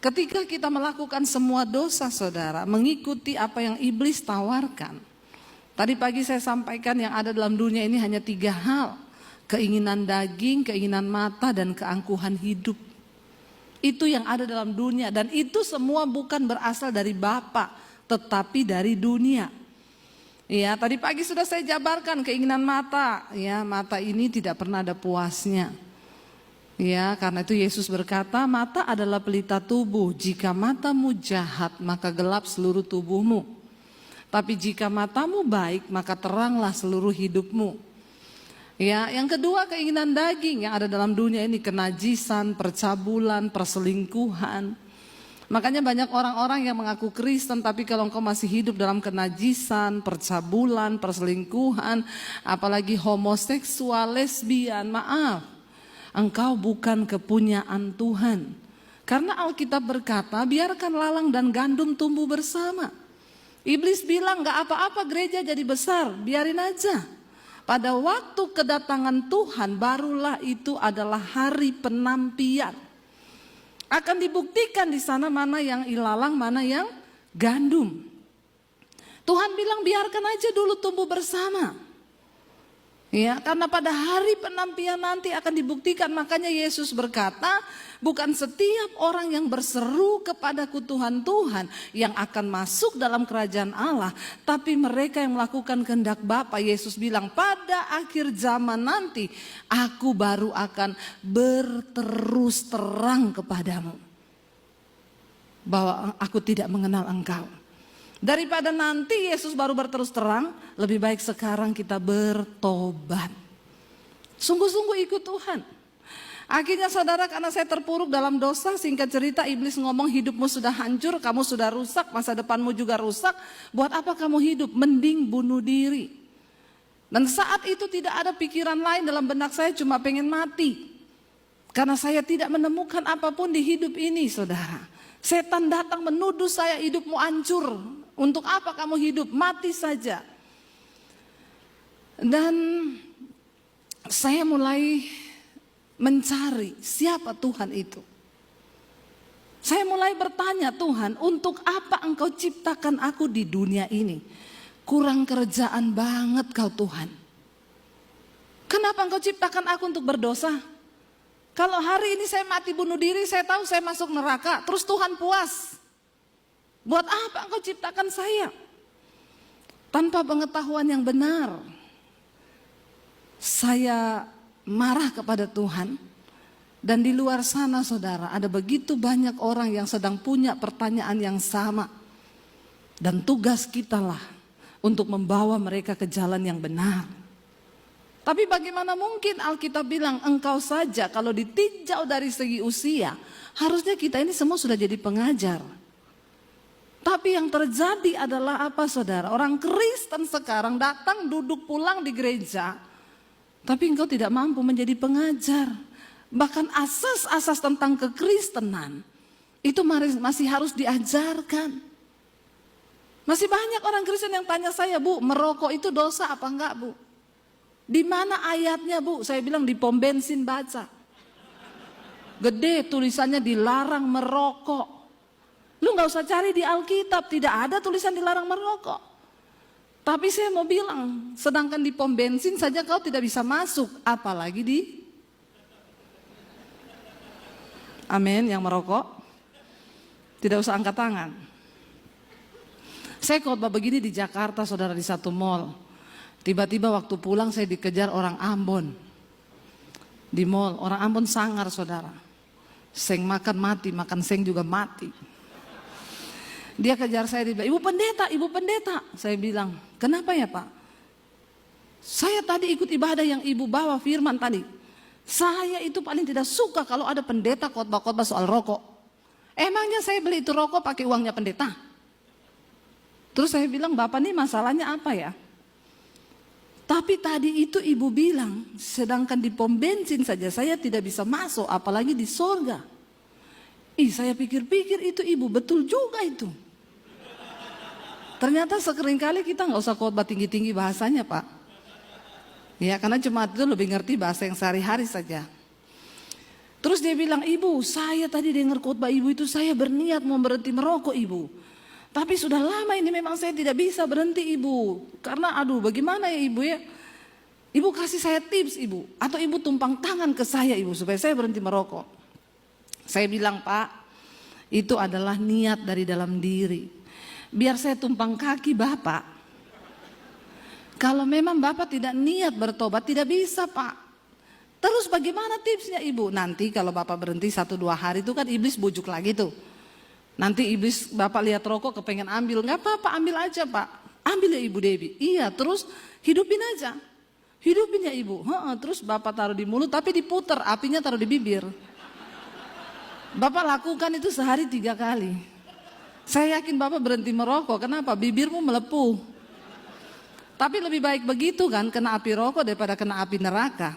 Ketika kita melakukan semua dosa saudara, mengikuti apa yang iblis tawarkan. Tadi pagi saya sampaikan yang ada dalam dunia ini hanya 3 hal. Keinginan daging, keinginan mata, dan keangkuhan hidup. Itu yang ada dalam dunia, dan itu semua bukan berasal dari Bapa, tetapi dari dunia. Ya, tadi pagi sudah saya jabarkan keinginan mata. Ya, mata ini tidak pernah ada puasnya. Ya, karena itu Yesus berkata, mata adalah pelita tubuh. Jika matamu jahat, maka gelap seluruh tubuhmu. Tapi jika matamu baik, maka teranglah seluruh hidupmu. Ya, yang kedua keinginan daging yang ada dalam dunia ini, kenajisan, percabulan, perselingkuhan. Makanya banyak orang-orang yang mengaku Kristen, tapi kalau engkau masih hidup dalam kenajisan, percabulan, perselingkuhan, apalagi homoseksual, lesbian, maaf. Engkau bukan kepunyaan Tuhan. Karena Alkitab berkata, biarkan lalang dan gandum tumbuh bersama. Iblis bilang gak apa-apa gereja jadi besar, biarin aja. Pada waktu kedatangan Tuhan, barulah itu adalah hari penampian. Akan dibuktikan di sana mana yang ilalang, mana yang gandum. Tuhan bilang biarkan aja dulu tumbuh bersama. Ya, karena pada hari penampian nanti akan dibuktikan. Makanya Yesus berkata, bukan setiap orang yang berseru kepadaku Tuhan, Tuhan yang akan masuk dalam kerajaan Allah, tapi mereka yang melakukan kehendak Bapa. Yesus bilang, pada akhir zaman nanti aku baru akan berterus terang kepadamu bahwa aku tidak mengenal engkau. Daripada nanti Yesus baru berterus terang, lebih baik sekarang kita bertobat. Sungguh-sungguh ikut Tuhan. Akhirnya saudara, karena saya terpuruk dalam dosa, singkat cerita iblis ngomong hidupmu sudah hancur, kamu sudah rusak, masa depanmu juga rusak. Buat apa kamu hidup? Mending bunuh diri. Dan saat itu tidak ada pikiran lain dalam benak saya, cuma pengen mati. Karena saya tidak menemukan apapun di hidup ini saudara. Setan datang menuduh saya, hidupmu hancur. Untuk apa kamu hidup? Mati saja. Dan saya mulai mencari siapa Tuhan itu. Saya mulai bertanya, Tuhan, untuk apa engkau ciptakan aku di dunia ini? Kurang kerjaan banget kau Tuhan. Kenapa engkau ciptakan aku untuk berdosa? Kalau hari ini saya mati bunuh diri, saya tahu saya masuk neraka, terus Tuhan puas. Buat apa engkau ciptakan saya? Tanpa pengetahuan yang benar, saya marah kepada Tuhan. Dan di luar sana saudara, ada begitu banyak orang yang sedang punya pertanyaan yang sama. Dan tugas kita lah untuk membawa mereka ke jalan yang benar. Tapi bagaimana mungkin Alkitab bilang engkau saja kalau ditinjau dari segi usia, harusnya kita ini semua sudah jadi pengajar. Tapi yang terjadi adalah apa saudara? Orang Kristen sekarang datang duduk pulang di gereja, tapi engkau tidak mampu menjadi pengajar. Bahkan asas-asas tentang kekristenan itu masih harus diajarkan. Masih banyak orang Kristen yang tanya saya, Bu, merokok itu dosa apa enggak, Bu? Di mana ayatnya, Bu? Saya bilang di pom bensin baca. Gede tulisannya dilarang merokok. Lu gak usah cari di Alkitab, tidak ada tulisan dilarang merokok. Tapi saya mau bilang, sedangkan di pom bensin saja kau tidak bisa masuk, apalagi di amin yang merokok. Tidak usah angkat tangan. Saya khotbah begini di Jakarta saudara, di satu mall. Tiba-tiba waktu pulang saya dikejar orang Ambon. Di mall, orang Ambon sangar saudara. Seng makan mati, makan seng juga mati. Dia kejar saya, dia bilang, Ibu pendeta. Saya bilang, kenapa ya Pak? Saya tadi ikut ibadah yang Ibu bawa firman tadi. Saya itu paling tidak suka kalau ada pendeta khotbah-khotbah soal rokok. Emangnya saya beli itu rokok pakai uangnya pendeta? Terus saya bilang, Bapak ini masalahnya apa ya? Tapi tadi itu Ibu bilang, sedangkan di pom bensin saja saya tidak bisa masuk, apalagi di sorga. Saya pikir-pikir itu Ibu betul juga itu. Ternyata seringkali kita nggak usah khotbah tinggi-tinggi bahasanya Pak. Ya karena jemaat itu lebih ngerti bahasa yang sehari-hari saja. Terus dia bilang, ibu saya tadi dengar khotbah ibu itu saya berniat mau berhenti merokok ibu. Tapi sudah lama ini memang saya tidak bisa berhenti ibu. Karena aduh bagaimana ya ibu ya. Ibu kasih saya tips ibu. Atau ibu tumpang tangan ke saya ibu supaya saya berhenti merokok. Saya bilang, Pak, itu adalah niat dari dalam diri. Biar saya tumpang kaki Bapak. Kalau memang Bapak tidak niat bertobat tidak bisa Pak. Terus bagaimana tipsnya ibu? Nanti kalau Bapak berhenti 1-2 hari itu kan iblis bujuk lagi tuh. Nanti iblis Bapak lihat rokok kepengen ambil. Gak apa-apa ambil aja Pak. Ambil ya Ibu Debbie. Iya terus hidupin aja. Hidupin ya Ibu. Terus Bapak taruh di mulut tapi diputer. Apinya taruh di bibir. Bapak lakukan itu sehari 3 kali. Saya yakin Bapak berhenti merokok. Kenapa? Bibirmu melepuh. Tapi lebih baik begitu kan kena api rokok daripada kena api neraka.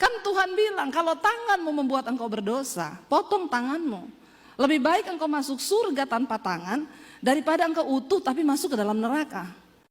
Kan Tuhan bilang kalau tanganmu membuat engkau berdosa, potong tanganmu. Lebih baik engkau masuk surga tanpa tangan daripada engkau utuh tapi masuk ke dalam neraka.